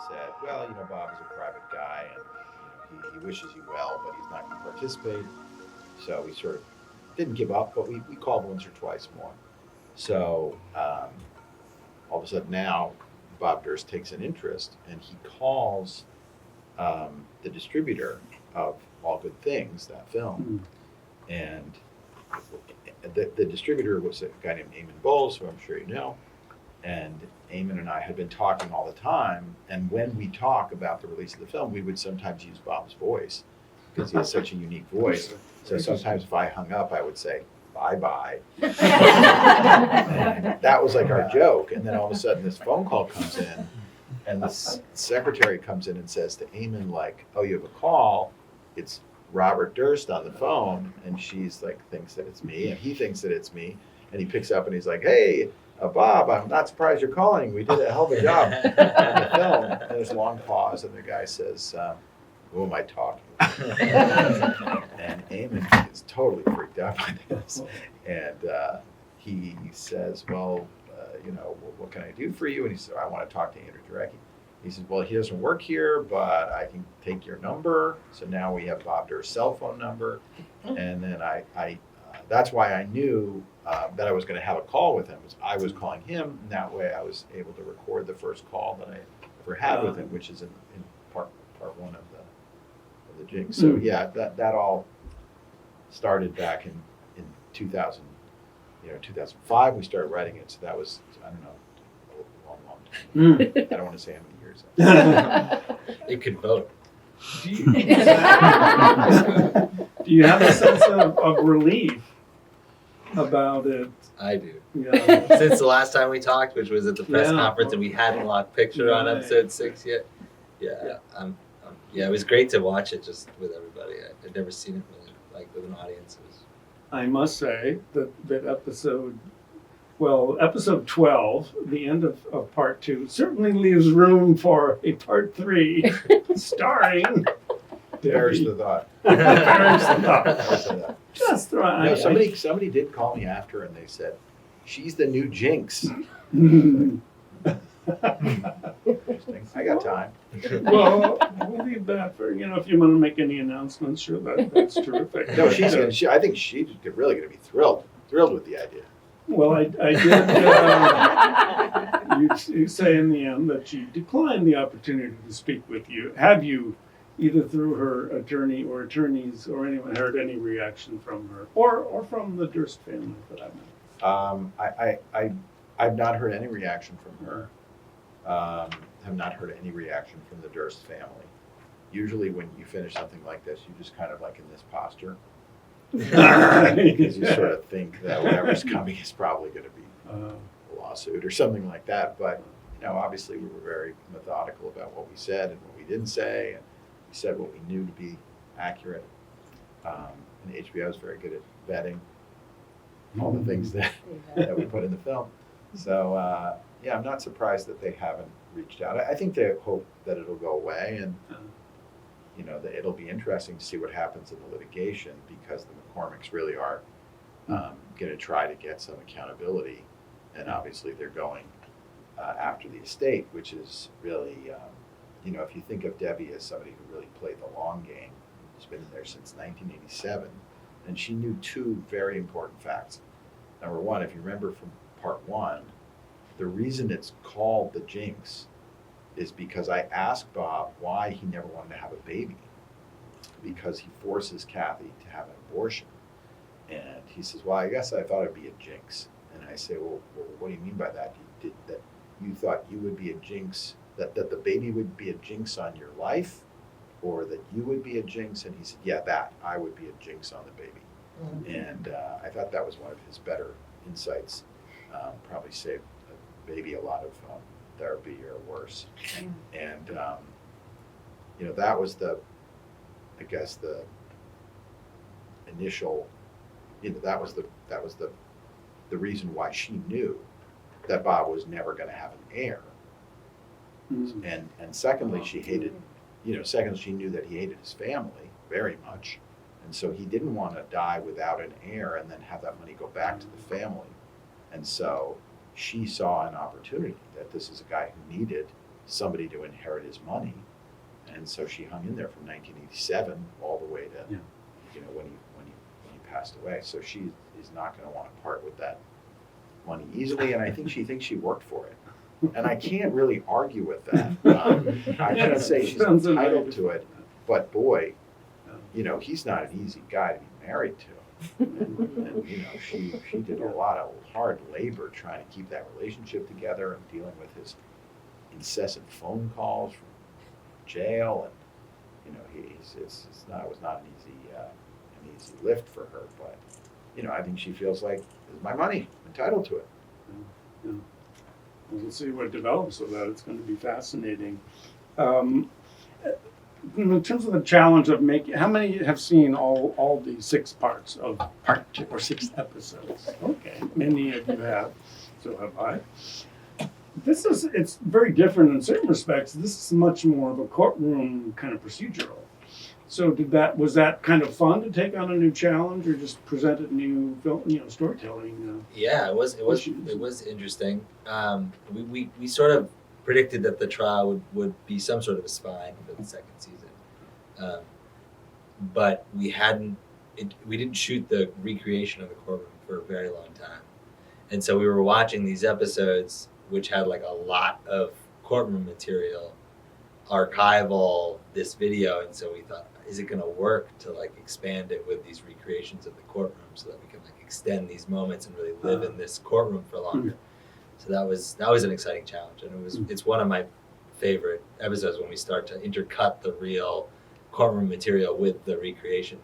said, well, Bob is a private guy and he wishes you well, but he's not going to participate. So we sort of didn't give up, but we called once or twice more. So all of a sudden now Bob Durst takes an interest and he calls the distributor of All Good Things, that film. And the distributor was a guy named Eamon Bowles, who I'm sure you know. And Eamon and I had been talking all the time. And when we talk about the release of the film, we would sometimes use Bob's voice because he has such a unique voice. So sometimes if I hung up, I would say, bye-bye. And that was like our joke. And then all of a sudden this phone call comes in and the secretary comes in and says to Eamon, like, oh, you have a call. It's Robert Durst on the phone. And she's like, thinks that it's me. And he thinks that it's me. And he picks up and he's like, hey, Bob, I'm not surprised you're calling. We did a hell of a job on the film. And there's a long pause, and the guy says, who am I talking to? And Eamon is totally freaked out by this. And he says, well, what can I do for you? And he said, I want to talk to Andrew Jarecki. He says, well, he doesn't work here, but I can take your number. So now we have Bob Durst's cell phone number. And then that's why I knew that I was going to have a call with him. I was calling him, and that way I was able to record the first call that I ever had with him, which is in part one of the Jinx. So yeah, that all started back in 2000, 2005. We started writing it, so that was, I don't know, a long time. I don't want to say how many years. It could vote. Do you have a sense of relief about it? I do. Yeah. Since the last time we talked, which was at the press conference, and we hadn't locked picture on episode 6 yet. Yeah. It was great to watch it just with everybody. I'd never seen it really like with an audience. I must say that episode 12, the end of part 2, certainly leaves room for a part 3 starring. There's the thought. Just right. No, somebody did call me after and they said, she's the new Jinx. Interesting. I got time. Well, we'll leave that for, if you want to make any announcements, sure, that's terrific. No, I think she's really going to be thrilled with the idea. Well, I did, you say in the end that she declined the opportunity to speak with you. Have you, either through her attorney or attorneys or anyone, heard any reaction from her or from the Durst family for that matter? I've not heard any reaction from her. Have not heard any reaction from the Durst family. Usually when you finish something like this, you just kind of like in this posture. Because you sort of think that whatever's coming is probably going to be a lawsuit or something like that. But, obviously we were very methodical about what we said and what we didn't say. And we said what we knew to be accurate. And HBO is very good at vetting all the things that we put in the film. So, I'm not surprised that they haven't reached out. I think they hope that it'll go away and, that it'll be interesting to see what happens in the litigation because the McCormicks really are going to try to get some accountability. And obviously they're going after the estate, which is really, if you think of Debbie as somebody who really played the long game, she's been there since 1987, and she knew 2 very important facts. Number one, if you remember from part 1, the reason it's called the Jinx is because I asked Bob why he never wanted to have a baby, because he forces Kathy to have an abortion. And he says, well, I guess I thought it'd be a jinx. And I say, well, what do you mean by that? You thought you would be a jinx, that the baby would be a jinx on your life, or that you would be a jinx? And he said, yeah, that I would be a jinx on the baby. Mm-hmm. And I thought that was one of his better insights. Probably saved the baby a lot of therapy or worse. And that was the initial, that was the reason why she knew that Bob was never going to have an heir. Mm-hmm. And secondly, she hated, secondly, she knew that he hated his family very much. And so he didn't want to die without an heir and then have that money go back to the family. And so she saw an opportunity that this is a guy who needed somebody to inherit his money. And so she hung in there from 1987 all the way to, when he passed away. So she is not going to want to part with that money easily, and I think she thinks she worked for it. And I can't really argue with that. I can't say she's entitled to it, but boy, he's not an easy guy to be married to. And she did a lot of hard labor trying to keep that relationship together and dealing with his incessant phone calls from jail, and it was not an easy lift for her. But I think she feels like this is my money, I'm entitled to it. Yeah. We'll see what develops with that. It's going to be fascinating. In terms of the challenge of making, how many have seen all the 6 parts of part 2 or 6 episodes? Okay, many of you have. So have I. It's very different in certain respects. This is much more of a courtroom kind of procedural. So was that kind of fun to take on a new challenge, or just presented new storytelling? Yeah, it was interesting. We sort of predicted that the trial would be some sort of a spine for the second season, but we didn't shoot the recreation of the courtroom for a very long time, and so we were watching these episodes, which had like a lot of courtroom material, archival, this video, and so we thought, is it going to work to like expand it with these recreations of the courtroom so that we can like extend these moments and really live in this courtroom for longer? So that was an exciting challenge, and it's one of my favorite episodes when we start to intercut the real courtroom material with the recreation.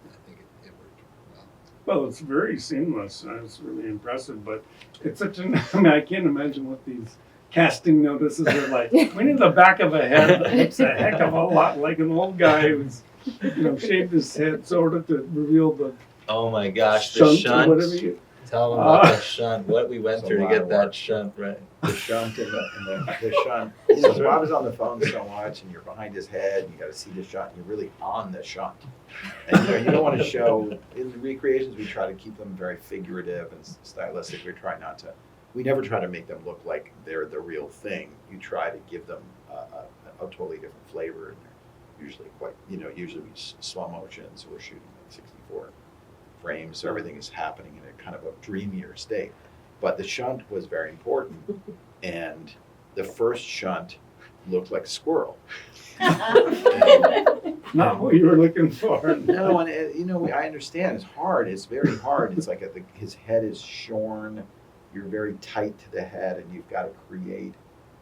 I think it worked well. Well, it's very seamless. It's really impressive, but it's I can't imagine what these casting notices are like. We need the back of a head that looks a heck of a lot like an old guy who's shaved his head sort of to reveal the oh my gosh, the shunt. Tell them about the shunt, what we went through to get that shunt right. The shunt and the shunt. So Bob is on the phone so much, and you're behind his head, and you got to see the shunt, and you're really on the shunt. And you don't want to show, in the recreations, we try to keep them very figurative and stylistic. We never try to make them look like they're the real thing. You try to give them a totally different flavor, and they're usually quite, usually we slow motion, so we're shooting like 64 frames, so everything is happening in a kind of a dreamier state. But the shunt was very important, and the first shunt looked like a squirrel. Not what you were looking for. No, and I understand it's hard. It's very hard. It's like his head is shorn. You're very tight to the head, and you've got to create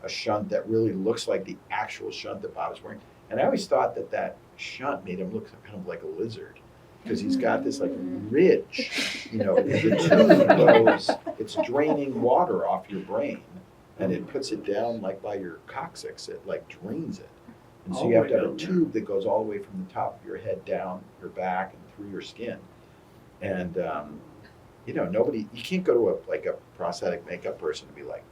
a shunt that really looks like the actual shunt that Bob is wearing. And I always thought that shunt made him look kind of like a lizard, because he's got this like ridge, the tube goes, it's draining water off your brain, and it puts it down like by your coccyx, it like drains it. And so you have to have a tube that goes all the way from the top of your head down your back and through your skin. And, you can't go to a prosthetic makeup person and be like,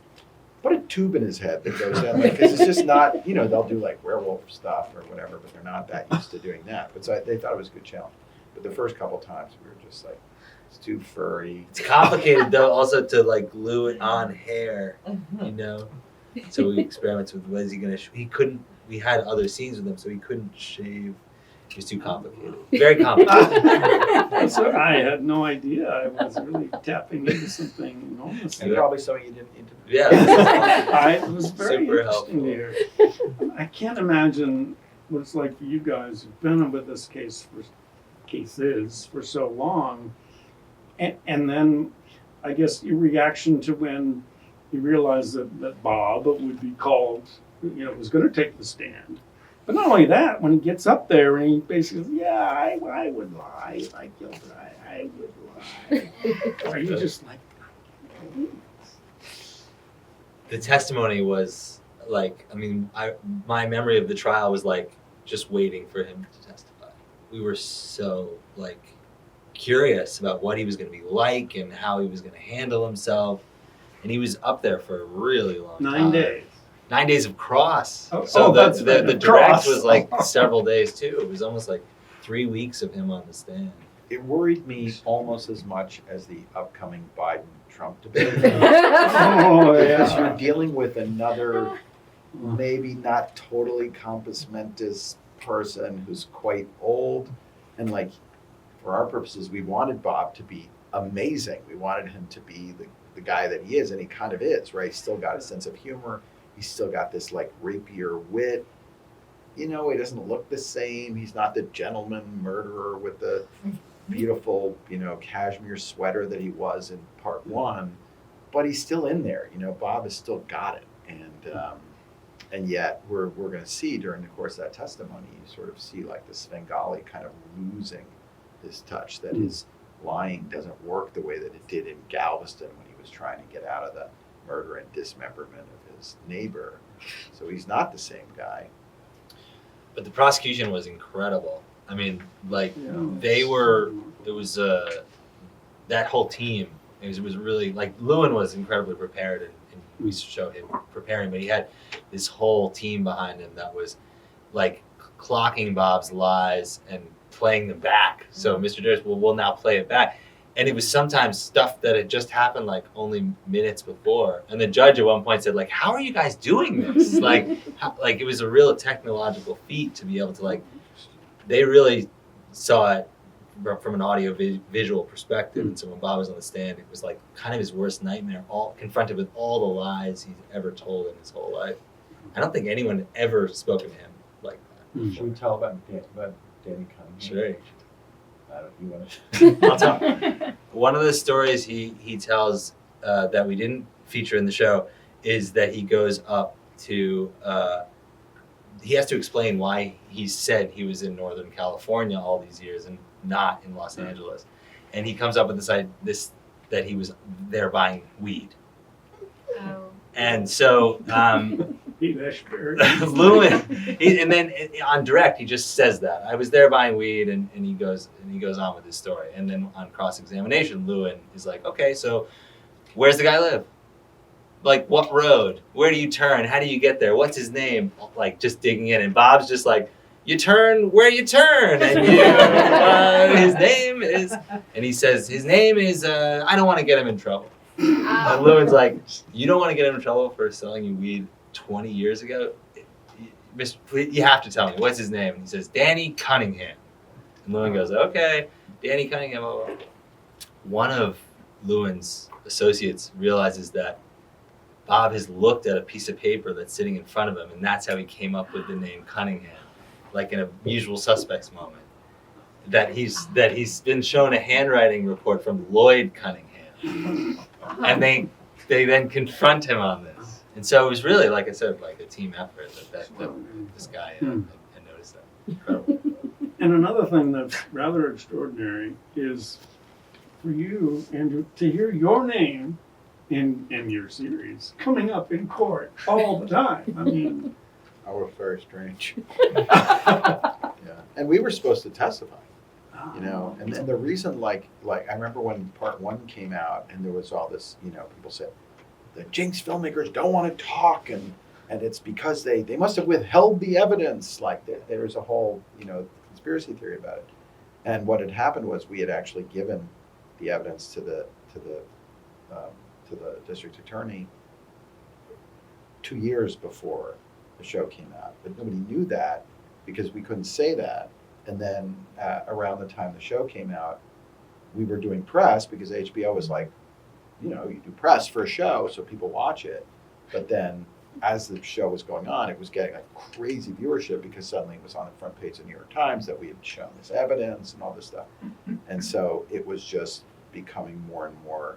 put a tube in his head that goes down, because it's just not, they'll do like werewolf stuff or whatever, but they're not that used to doing that. But so they thought it was a good challenge. But the first couple times we were just like, it's too furry. It's complicated though, also to like glue it on hair, So we experimented with what is he gonna? We had other scenes with him, so he couldn't shave. It was too complicated. Very complicated. So I had no idea. I was really tapping into something enormous. And probably something you didn't into. Yeah. It was very super interesting helpful. to hear. I can't imagine what it's like for you guys who've been with this cases for so long, and then I guess your reaction to when you realized that Bob would be called, was going to take the stand. But not only that, when he gets up there and he basically says, I would lie if I killed her. I would lie. Are you just like... The testimony was like, my memory of the trial was like just waiting for him to testify. We were so like curious about what he was going to be like and how he was going to handle himself. And he was up there for a really long time. 9 days. 9 days of cross. That's the right, direct was like several days too. It was almost like 3 weeks of him on the stand. It worried me almost as much as the upcoming Biden-Trump debate. Oh, Because you're dealing with another maybe not totally compos mentis person who's quite old. And like, for our purposes, we wanted Bob to be amazing. We wanted him to be the guy that he is, and he kind of is, right? He's still got a sense of humor. He's still got this like rapier wit. You know, he doesn't look the same. He's not the gentleman murderer with the beautiful, you know, cashmere sweater that he was in part one, but he's still in there. You know, Bob has still got it, and yet we're going to see during the course of that testimony, you sort of see like the Svengali kind of losing his touch, that his lying doesn't work the way that it did in Galveston when he was trying to get out of the murder and dismemberment of his neighbor. So he's not the same guy. But the prosecution was incredible. I mean, like it was that whole team. It was really like Lewin was incredibly prepared, and we showed him preparing, but he had this whole team behind him that was like clocking Bob's lies and playing them back. So Mr. Durst will now play it back. And it was sometimes stuff that had just happened like only minutes before. And the judge at one point said, like, how are you guys doing this? like it was a real technological feat to be able to they really saw it from an audio visual perspective. And so when Bob was on the stand, it was like kind of his worst nightmare, all confronted with all the lies he's ever told in his whole life. I don't think anyone had ever spoken to him like that. Should we tell about Danny Cunningham? Sure. You want to? I'll tell. One of the stories he tells that we didn't feature in the show is that he goes up to he has to explain why he said he was in Northern California all these years and not in Los Angeles, and he comes up with this that he was there buying weed. Oh. And so Lewin, and then on direct he just says that I was there buying weed, and he goes on with his story. And then on cross-examination, Lewin is like, okay, so where's the guy live? Like, what road? Where do you turn? How do you get there? What's his name? Like, just digging in, and Bob's just like, you turn where you turn, and his name is, and he says his name is I don't want to get him in trouble. And Lewin's like, you don't want to get him in trouble for selling you weed 20 years ago? You have to tell me, what's his name? And he says, Danny Cunningham. And Lewin goes, okay, Danny Cunningham. Blah, blah. One of Lewin's associates realizes that Bob has looked at a piece of paper that's sitting in front of him, and that's how he came up with the name Cunningham, like in a Usual Suspects moment. That he's been shown a handwriting report from Lloyd Cunningham. And they then confront him on this. And so it was really, like I said, like a team effort that this guy had noticed that. Incredible. And another thing that's rather extraordinary is for you, Andrew, to hear your name in your series coming up in court all the time. I mean, Oh, it was very strange. Yeah, and we were supposed to testify. You know, and the reason, like I remember when part one came out, and there was all this, you know, people said the Jinx filmmakers don't want to talk, and it's because they must have withheld the evidence. Like there was a whole, you know, conspiracy theory about it. And what had happened was we had actually given the evidence to the district attorney 2 years before the show came out, but nobody knew that because we couldn't say that. And then around the time the show came out, we were doing press because HBO was like, you know, you do press for a show so people watch it. But then as the show was going on, it was getting like crazy viewership because suddenly it was on the front page of the New York Times that we had shown this evidence and all this stuff. And so it was just becoming more and more,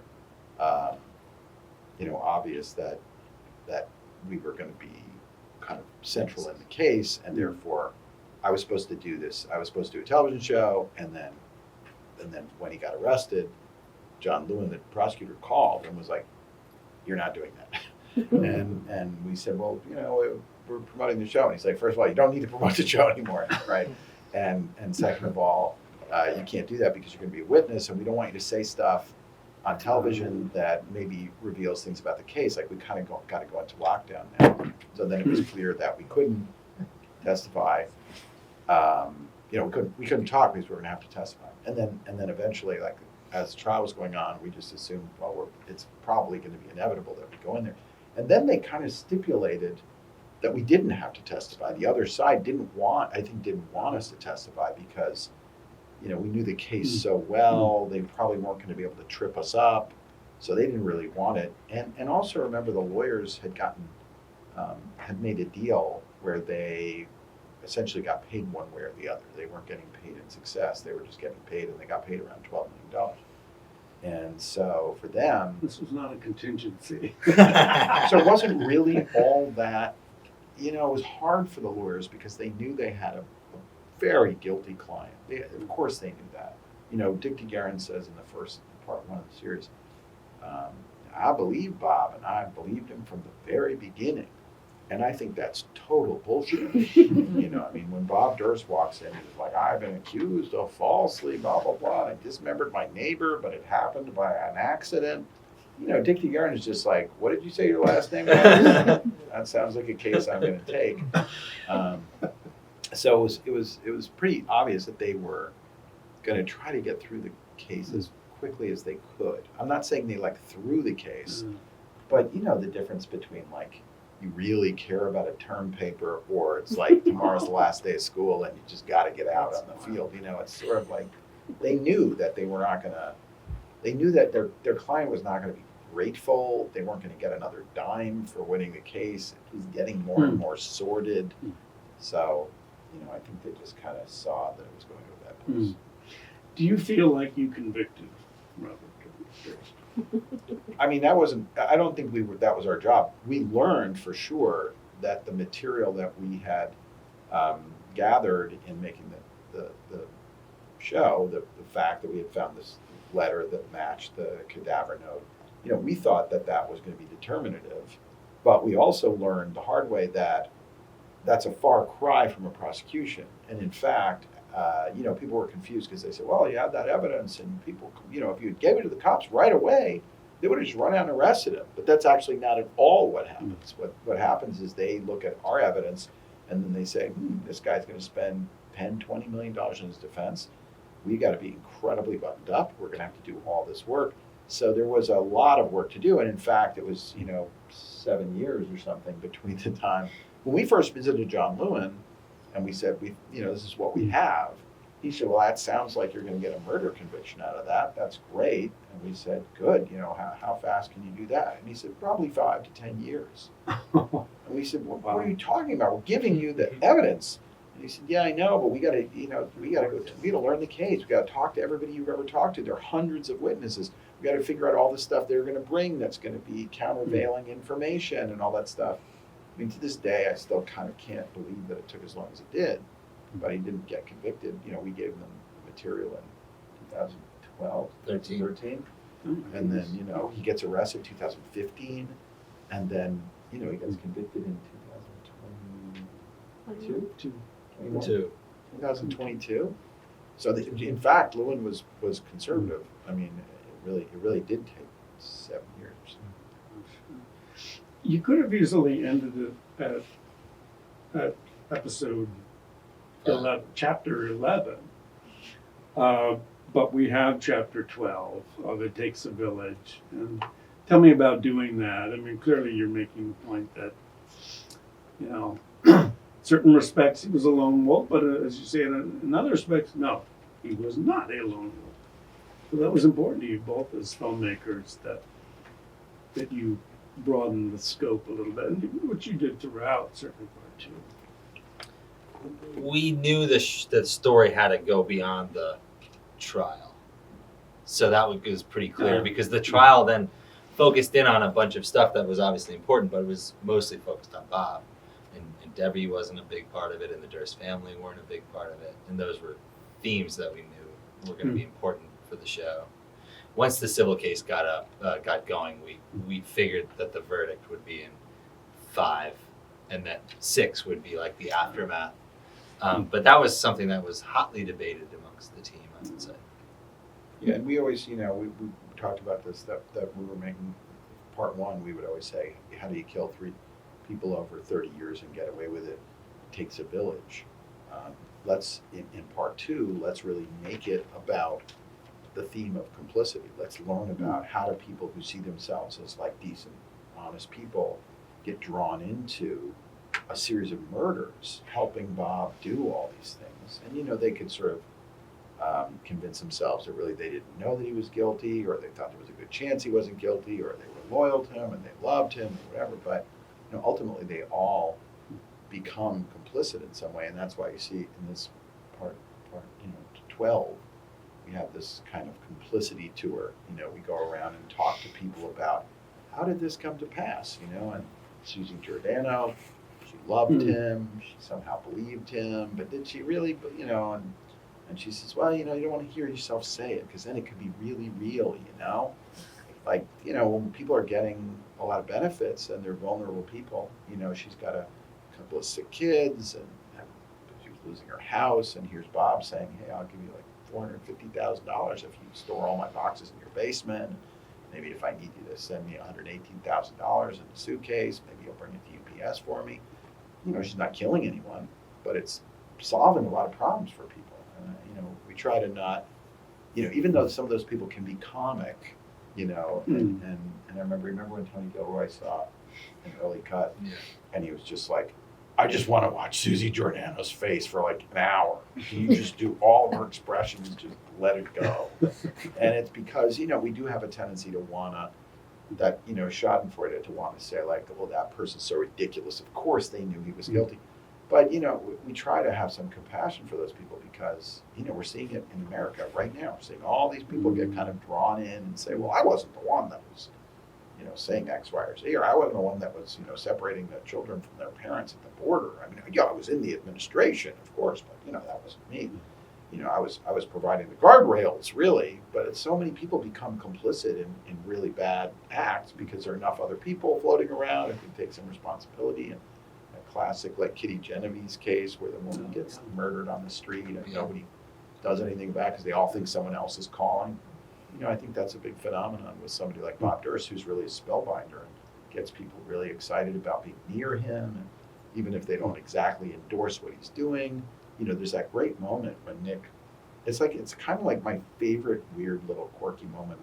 you know, obvious that we were going to be kind of central in the case, and therefore I was supposed to do this. I was supposed to do a television show, and then when he got arrested, John Lewin, the prosecutor, called and was like, "You're not doing that." and we said, "Well, you know, we're promoting the show." And he's like, "First of all, you don't need to promote the show anymore, right? And second of all, you can't do that because you're going to be a witness, and we don't want you to say stuff on television that maybe reveals things about the case. Like we kind of got to go into lockdown now." So then it was clear that we couldn't testify. You know, we couldn't talk because we were going to have to testify. And then eventually, like as the trial was going on, we just assumed, well, it's probably going to be inevitable that we go in there. And then they kind of stipulated that we didn't have to testify. The other side didn't want us to testify because, you know, we knew the case so well, they probably weren't going to be able to trip us up, so they didn't really want it. And also remember, the lawyers had made a deal where they essentially got paid one way or the other. They weren't getting paid in success, they were just getting paid, and they got paid around $12 million. And so for them, This was not a contingency. so it wasn't really all that, you know, it was hard for the lawyers because they knew they had a very guilty client. Of course they knew that. You know, Dick DeGuerin says in the first part one of the series, I believe Bob, and I believed him from the very beginning. And I think that's total bullshit. You know, I mean, when Bob Durst walks in, he's like, I've been accused of falsely, blah, blah, blah. I dismembered my neighbor, but it happened by an accident. You know, Dick DeGuerin is just like, what did you say your last name was? That sounds like a case I'm going to take. So it was pretty obvious that they were going to try to get through the case as quickly as they could. I'm not saying they like threw the case, but you know the difference between like, you really care about a term paper, or it's like tomorrow's the last day of school and you just got to get out on the field. You know, it's sort of like they knew that they were not going to, they knew that their client was not going to be grateful. They weren't going to get another dime for winning the case. It was getting more and more sordid. So, you know, I think they just kind of saw that it was going to go that place. Do you feel like you convicted Robert Durst? I mean, I don't think that was our job. We learned for sure that the material that we had gathered in making the show, the fact that we had found this letter that matched the cadaver note, you know, we thought that was going to be determinative. But we also learned the hard way that that's a far cry from a prosecution. And in fact, you know, people were confused because they said, well, you have that evidence, and people, you know, if you gave it to the cops right away, they would have just run out and arrested him. But that's actually not at all what happens. What happens is they look at our evidence and then they say, this guy's going to spend $10-20 million in his defense. We got to be incredibly buttoned up. We're going to have to do all this work. So there was a lot of work to do. And in fact, it was, you know, 7 years or something between the time when we first visited John Lewin and we said, you know, this is what we have. He said, well, that sounds like you're going to get a murder conviction out of that. That's great. And we said, good. You know, how fast can you do that? And he said, probably 5 to 10 years. And we said, well, what are you talking about? We're giving you the evidence. And he said, yeah, I know, but we got to learn the case. We got to talk to everybody you've ever talked to. There are hundreds of witnesses. We got to figure out all the stuff they're going to bring that's going to be countervailing information and all that stuff. I mean, to this day, I still kind of can't believe that it took as long as it did. But he didn't get convicted. You know, we gave them material in 2012, 13. And then, you know, he gets arrested in 2015. And then, you know, he gets convicted in 2022. 2022. So in fact, Lewin was conservative. I mean, it really did take 7 years. You could have easily ended it at episode 11, chapter 11. But we have chapter 12 of It Takes a Village. And tell me about doing that. I mean, clearly you're making the point that, you know, certain respects he was a lone wolf, but as you say, in other respects, no, he was not a lone wolf. So that was important to you both as filmmakers, that you broaden the scope a little bit, and which you did throughout, certainly part 2. We knew the story had to go beyond the trial. So that was pretty clear, because the trial then focused in on a bunch of stuff that was obviously important, but it was mostly focused on Bob. And Debbie wasn't a big part of it, and the Durst family weren't a big part of it. And those were themes that we knew were going to be important for the show. Once the civil case got going, we figured that the verdict would be in 5, and that 6 would be like the aftermath. But that was something that was hotly debated amongst the team, I would say. Yeah, and we always, you know, we talked about this, that we were making part 1, we would always say, how do you kill 3 people over 30 years and get away with it? It takes a village. Let's, in part 2, let's really make it about the theme of complicity. Let's learn about how do people who see themselves as like decent, honest people get drawn into a series of murders, helping Bob do all these things. And, they could sort of convince themselves that really they didn't know that he was guilty, or they thought there was a good chance he wasn't guilty, or they were loyal to him and they loved him or whatever. But, ultimately they all become complicit in some way. And that's why you see in this part 12, we have this kind of complicity tour. We go around and talk to people about how did this come to pass, and Susie Giordano, she loved him, she somehow believed him, but did she really, and she says, well, you don't want to hear yourself say it because then it could be really real, Like, when people are getting a lot of benefits and they're vulnerable people, she's got a couple of sick kids and she was losing her house, and here's Bob saying, hey, I'll give you like $450,000 if you store all my boxes in your basement. Maybe if I need you to send me $118,000 in a suitcase, maybe you'll bring it to UPS for me. She's not killing anyone, but it's solving a lot of problems for people. We try to not, even though some of those people can be comic, and I remember when Tony Gilroy saw an early cut, and he was just like, I just want to watch Susie Giordano's face for like an hour. Can you just do all of her expressions and just let it go? And it's because, we do have a tendency to want to, that, Schadenfreude, to want to say like, well, that person's so ridiculous. Of course they knew he was guilty. But, we try to have some compassion for those people because, we're seeing it in America right now. We're seeing all these people get kind of drawn in and say, well, I wasn't the one that was, saying X, Y, or Z, or I wasn't the one that was, separating the children from their parents at the border. I mean, I was in the administration, of course, but, that wasn't me. I was providing the guardrails, really, but so many people become complicit in really bad acts because there are enough other people floating around and can take some responsibility. And a classic like Kitty Genevieve's case where the woman gets murdered on the street and nobody does anything about it because they all think someone else is calling. I think that's a big phenomenon with somebody like Bob Durst, who's really a spellbinder and gets people really excited about being near him. And even if they don't exactly endorse what he's doing, there's that great moment when Nick, it's kind of like my favorite weird little quirky moment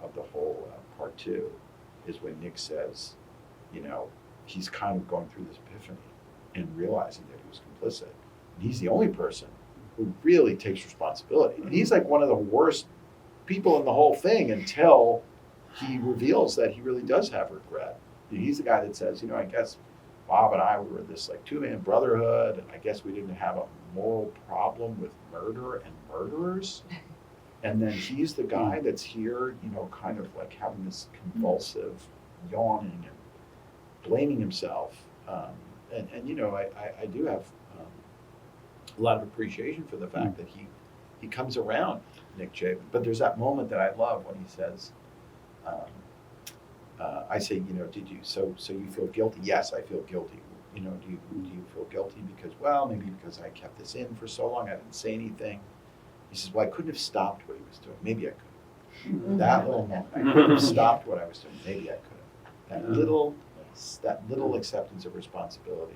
of the whole part 2 is when Nick says, he's kind of going through this epiphany and realizing that he was complicit. And he's the only person who really takes responsibility. And he's like one of the worst people in the whole thing until he reveals that he really does have regret. He's the guy that says, I guess Bob and I were this like 2-man brotherhood, and I guess we didn't have a moral problem with murder and murderers. And then he's the guy that's here, kind of like having this convulsive yawning and blaming himself. I do have a lot of appreciation for the fact that he comes around Nick Chabon. But there's that moment that I love when he says, I say, did you, so you feel guilty? Yes, I feel guilty. Do you feel guilty because, well, maybe because I kept this in for so long, I didn't say anything. He says, well, I couldn't have stopped what he was doing. Maybe I could have. That little moment, I couldn't have stopped what I was doing. Maybe I could have. That little acceptance of responsibility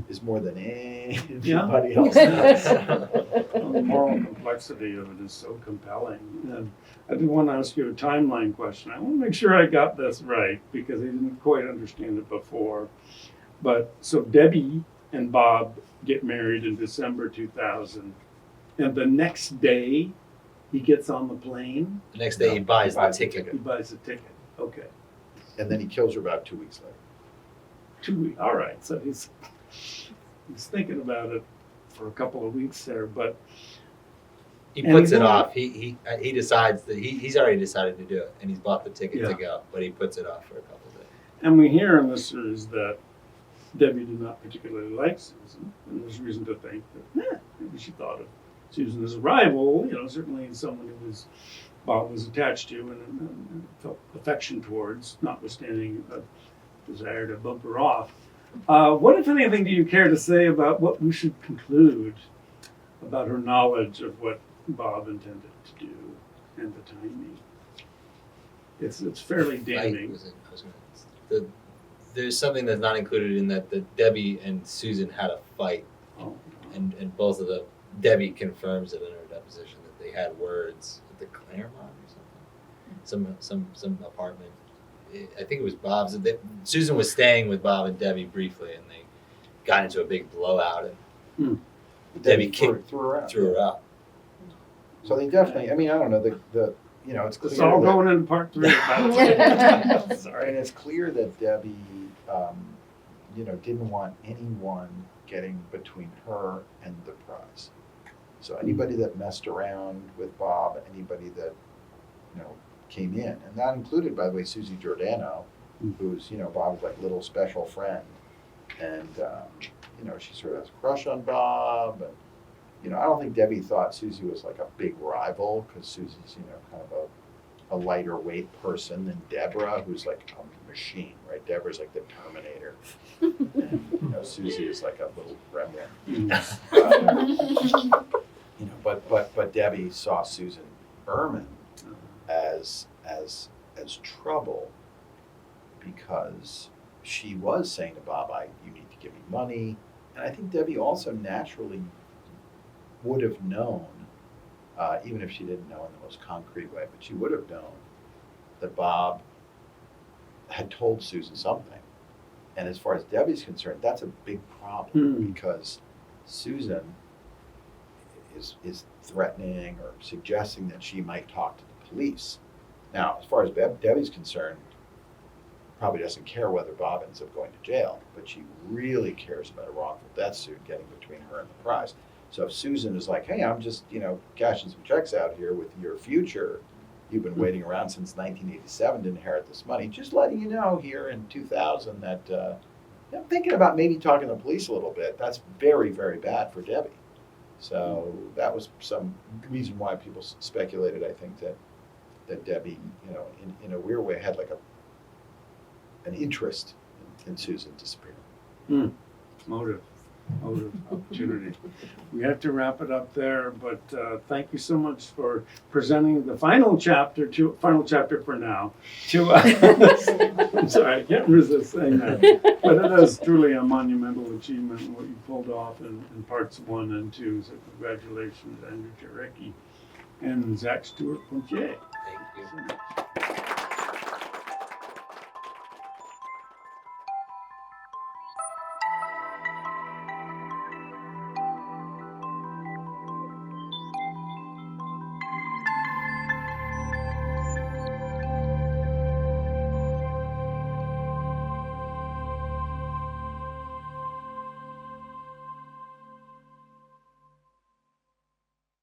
is more than anybody else does. The moral complexity of it is so compelling. And I did want to ask you a timeline question. I want to make sure I got this right because I didn't quite understand it before. But so Debbie and Bob get married in December 2000, and the next day he gets on the plane. The next day he buys the ticket. He buys the ticket. Okay. And then he kills her about 2 weeks later. 2 weeks. All right. So he's thinking about it for a couple of weeks there, but he puts it off. He decides that he's already decided to do it, and he's bought the ticket to go, but he puts it off for a couple of days. And we hear in this series that Debbie did not particularly like Susan, and there's reason to think that maybe she thought of Susan as a rival. Certainly someone who Bob was attached to and felt affection towards, notwithstanding a desire to bump her off. What, if anything, do you care to say about what we should conclude about her knowledge of what Bob intended to do and the timing? It's fairly damning. There's something that's not included in that Debbie and Susan had a fight, and both of them. Debbie confirms it in her deposition that they had words at the Claremont or something, some apartment. I think it was Bob's. Susan was staying with Bob and Debbie briefly, and got into a big blowout, and Debbie kicked threw her out. threw her out. So they definitely, I mean, I don't know, the it's clear It's all that- going into part 3. Sorry. And it's clear that Debbie, didn't want anyone getting between her and the prize. So anybody that messed around with Bob, anybody that, came in, and that included, by the way, Susie Giordano, who's, Bob's like little special friend. And, she sort of has a crush on Bob. And, I don't think Debbie thought Susie was like a big rival, because Susie's, kind of a lighter weight person than Deborah, who's like a machine, right? Deborah's like the Terminator. And, Susie is like a little gremlin. But Debbie saw Susan Berman as trouble, because she was saying to Bob, you need to give me money. And I think Debbie also naturally would have known, even if she didn't know in the most concrete way, but she would have known that Bob had told Susan something. And as far as Debbie's concerned, that's a big problem, because Susan is threatening or suggesting that she might talk to the police. Now, as far as Debbie's concerned, probably doesn't care whether Bob ends up going to jail, but she really cares about a wrongful death suit getting between her and the prize. So if Susan is like, hey, I'm just, cashing some checks out here with your future, you've been waiting around since 1987 to inherit this money, just letting you know here in 2000 that I'm thinking about maybe talking to the police a little bit. That's very, very bad for Debbie. So that was some reason why people speculated, I think, that Debbie, in a weird way, had like an interest in Susan disappearing. Motive, opportunity. We have to wrap it up there, but thank you so much for presenting the final chapter for now. I'm sorry, I can't resist saying that. But it is truly a monumental achievement, what you pulled off in parts 1 and 2. So congratulations, Andrew Jarecki and Zac Stuart-Pontier. Thank you.